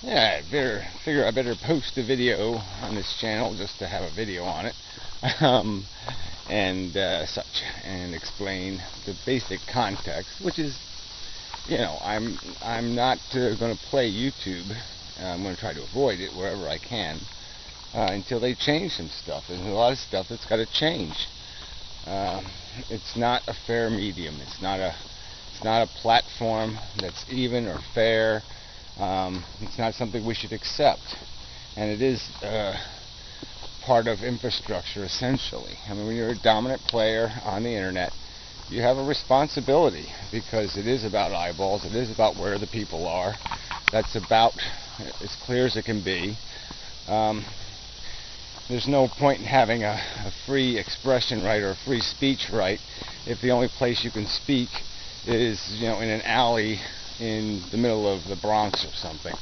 Yeah, I better post a video on this channel just to have a video on it, um, and such, and explain the basic context, which is, I'm not going to play YouTube. I'm going to try to avoid it wherever I can until they change some stuff. There's a lot of stuff that's got to change. Uh, it's not a fair medium. It's not a platform that's even or fair. It's not something we should accept, and it is part of infrastructure essentially. I mean, when you're a dominant player on the internet, you have a responsibility because it is about eyeballs. It is about where the people are. That's about as clear as it can be. There's no point in having a free expression right or a free speech right if the only place you can speak is, in an alley in the middle of the Bronx or something.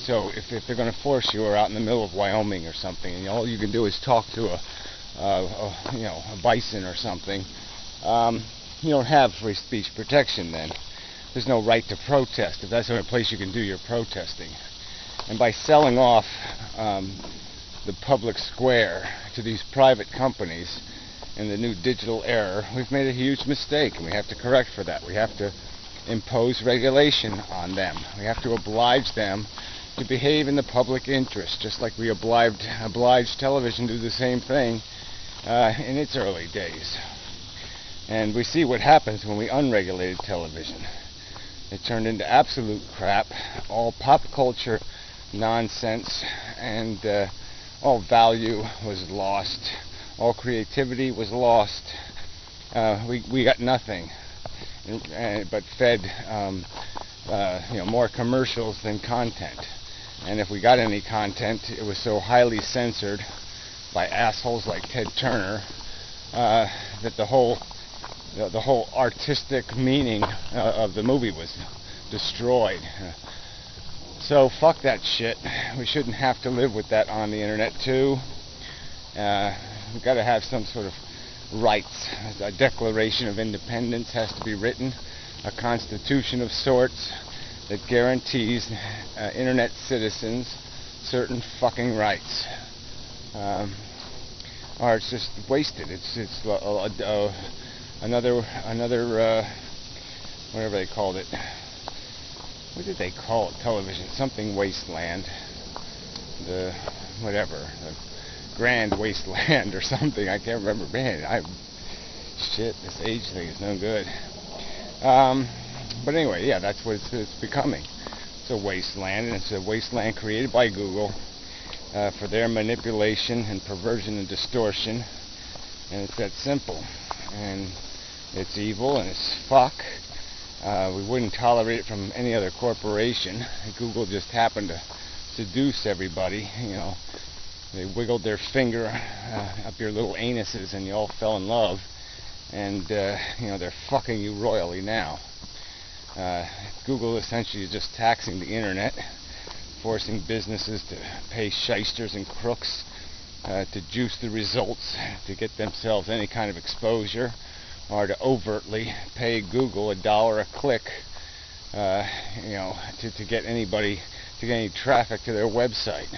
So if they're going to force you, or out in the middle of Wyoming or something, and all you can do is talk to a bison or something, you don't have free speech protection then. There's no right to protest if that's the only place you can do your protesting. And by selling off the public square to these private companies in the new digital era, we've made a huge mistake, and we have to correct for that. We have to impose regulation on them. We have to oblige them to behave in the public interest, just like we obliged television to do the same thing in its early days. And we see what happens when we unregulated television. It turned into absolute crap, all pop culture nonsense, and all value was lost, all creativity was lost. We got nothing, but fed more commercials than content. And if we got any content, it was so highly censored by assholes like Ted Turner that the whole artistic meaning of the movie was destroyed. So fuck that shit. We shouldn't have to live with that on the internet too. We've got to have some sort of rights. A Declaration of Independence has to be written, a constitution of sorts that guarantees internet citizens certain fucking rights. Or it's just wasted. It's another whatever they called it. What did they call it? Television, something wasteland. The Grand Wasteland or something. I can't remember. Man, this age thing is no good. But anyway, yeah, that's what it's becoming. It's a wasteland, and it's a wasteland created by Google for their manipulation and perversion and distortion. And it's that simple. And it's evil and it's fuck. We wouldn't tolerate it from any other corporation. Google just happened to seduce everybody. They wiggled their finger up your little anuses and you all fell in love. And they're fucking you royally now. Google essentially is just taxing the internet, forcing businesses to pay shysters and crooks to juice the results, to get themselves any kind of exposure, or to overtly pay Google $1 a click, to get anybody, to get any traffic to their website.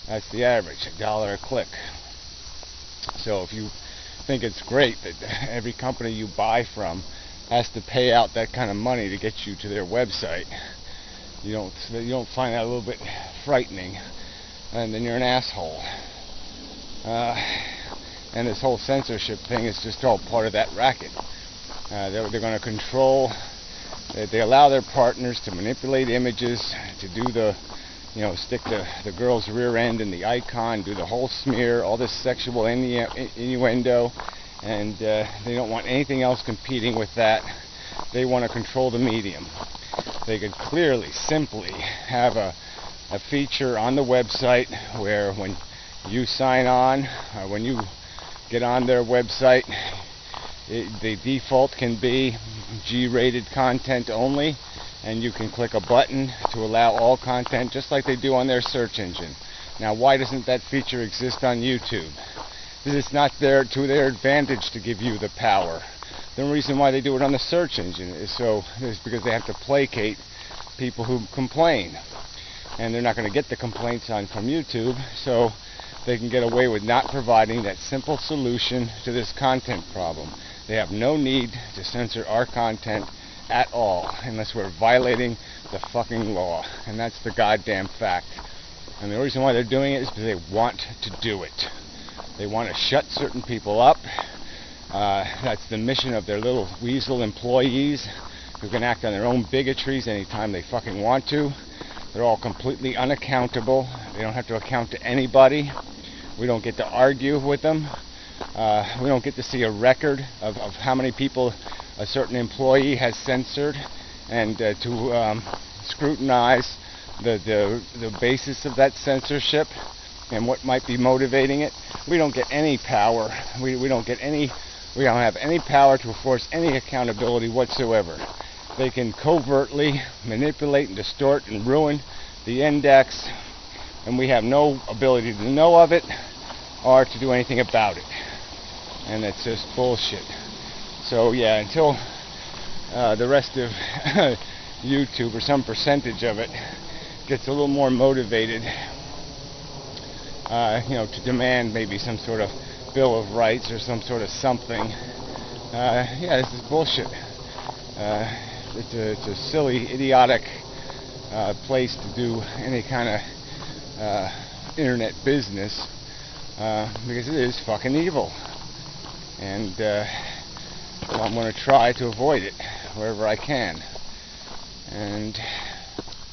That's the average, $1 a click. So if you think it's great that every company you buy from has to pay out that kind of money to get you to their website, you don't find that a little bit frightening, and then you're an asshole. And this whole censorship thing is just all part of that racket. They're going to control. They allow their partners to manipulate images, to do stick the girl's rear end in the icon, do the whole smear, all this sexual innuendo, and they don't want anything else competing with that. They want to control the medium. They could clearly, simply have a feature on the website where when you sign on, or when you get on their website, the default can be G-rated content only, and you can click a button to allow all content, just like they do on their search engine. Now, why doesn't that feature exist on YouTube? Because it's not there to their advantage to give you the power. The reason why they do it on the search engine is because they have to placate people who complain. and they're not going to get the complaints on from YouTube, so they can get away with not providing that simple solution to this content problem. They have no need to censor our content at all unless we're violating the fucking law, and that's the goddamn fact. And the reason why they're doing it is because they want to do it. They want to shut certain people up. That's the mission of their little weasel employees who can act on their own bigotries anytime they fucking want to. They're all completely unaccountable. They don't have to account to anybody. We don't get to argue with them. We don't get to see a record of how many people a certain employee has censored, and to scrutinize the basis of that censorship and what might be motivating it. We don't get any power. We don't have any power to enforce any accountability whatsoever. They can covertly manipulate and distort and ruin the index, and we have no ability to know of it or to do anything about it. And that's just bullshit. So yeah, until the rest of YouTube, or some percentage of it, gets a little more motivated, to demand maybe some sort of Bill of Rights or some sort of something. Yeah, this is bullshit. It's a silly, idiotic place to do any kind of internet business, because it is fucking evil. And well, I'm going to try to avoid it wherever I can. And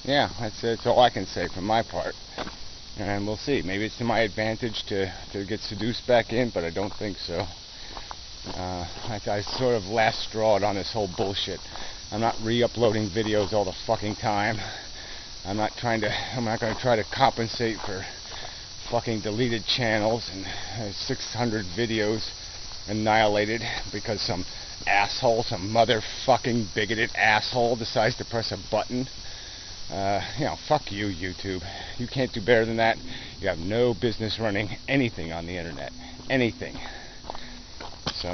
yeah, that's all I can say from my part. And we'll see. Maybe it's to my advantage to get seduced back in, but I don't think so. I sort of last strawed on this whole bullshit. I'm not re-uploading videos all the fucking time. I'm not going to try to compensate for fucking deleted channels and 600 videos annihilated because some asshole, some motherfucking bigoted asshole decides to press a button. Fuck you, YouTube. You can't do better than that. You have no business running anything on the internet. Anything. So,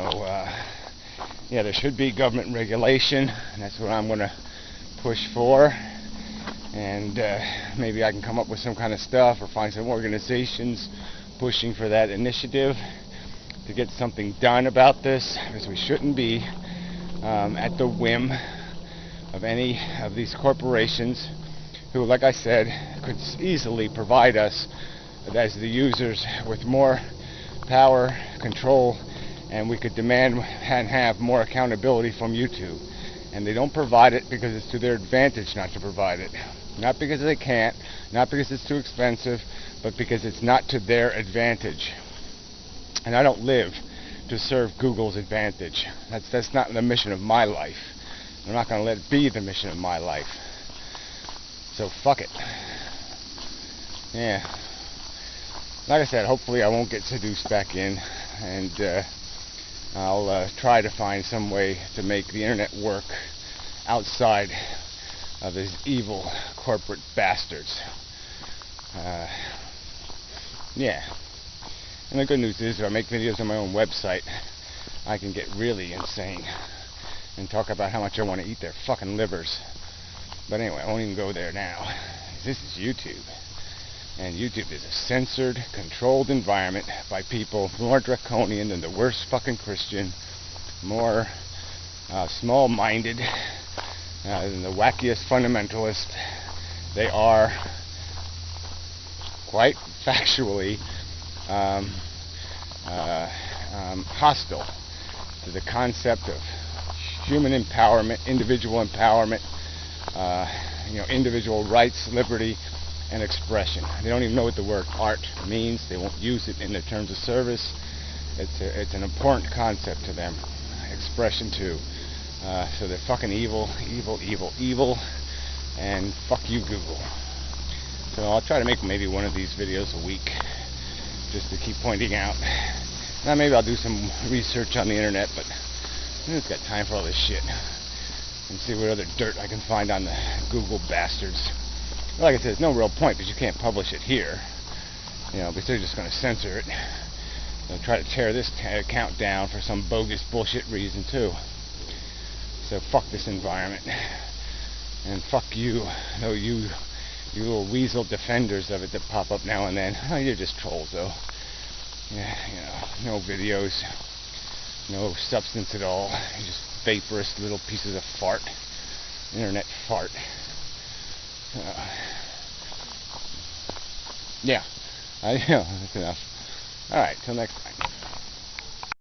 yeah, there should be government regulation, and that's what I'm going to push for. And maybe I can come up with some kind of stuff or find some organizations pushing for that initiative to get something done about this, because we shouldn't be at the whim of any of these corporations who, like I said, could easily provide us, as the users, with more power, control, and we could demand and have more accountability from YouTube. And they don't provide it because it's to their advantage not to provide it. Not because they can't, not because it's too expensive, but because it's not to their advantage. And I don't live to serve Google's advantage. That's not the mission of my life. I'm not going to let it be the mission of my life. So fuck it. Yeah. Like I said, hopefully I won't get seduced back in, and I'll try to find some way to make the internet work outside of these evil corporate bastards. Yeah. And the good news is, if I make videos on my own website, I can get really insane and talk about how much I want to eat their fucking livers. But anyway, I won't even go there now. This is YouTube. And YouTube is a censored, controlled environment by people more draconian than the worst fucking Christian, more small-minded than the wackiest fundamentalist. They are quite factually hostile to the concept of human empowerment, individual empowerment, individual rights, liberty, and expression. They don't even know what the word art means. They won't use it in their terms of service. It's an important concept to them. Expression too. So they're fucking evil, and fuck you, Google. So I'll try to make maybe one of these videos a week, just to keep pointing out. Now maybe I'll do some research on the internet, but who's got time for all this shit? And see what other dirt I can find on the Google bastards. Like I said, there's no real point, because you can't publish it here. Because they're just going to censor it. They'll try to tear this account down for some bogus bullshit reason too. So fuck this environment. And fuck you. No, you You little weasel defenders of it that pop up now and then. Oh, you're just trolls, though. Yeah, you know, no videos, no substance at all. You're just vaporous little pieces of fart. Internet fart. Yeah, I know, that's enough. Alright, till next time.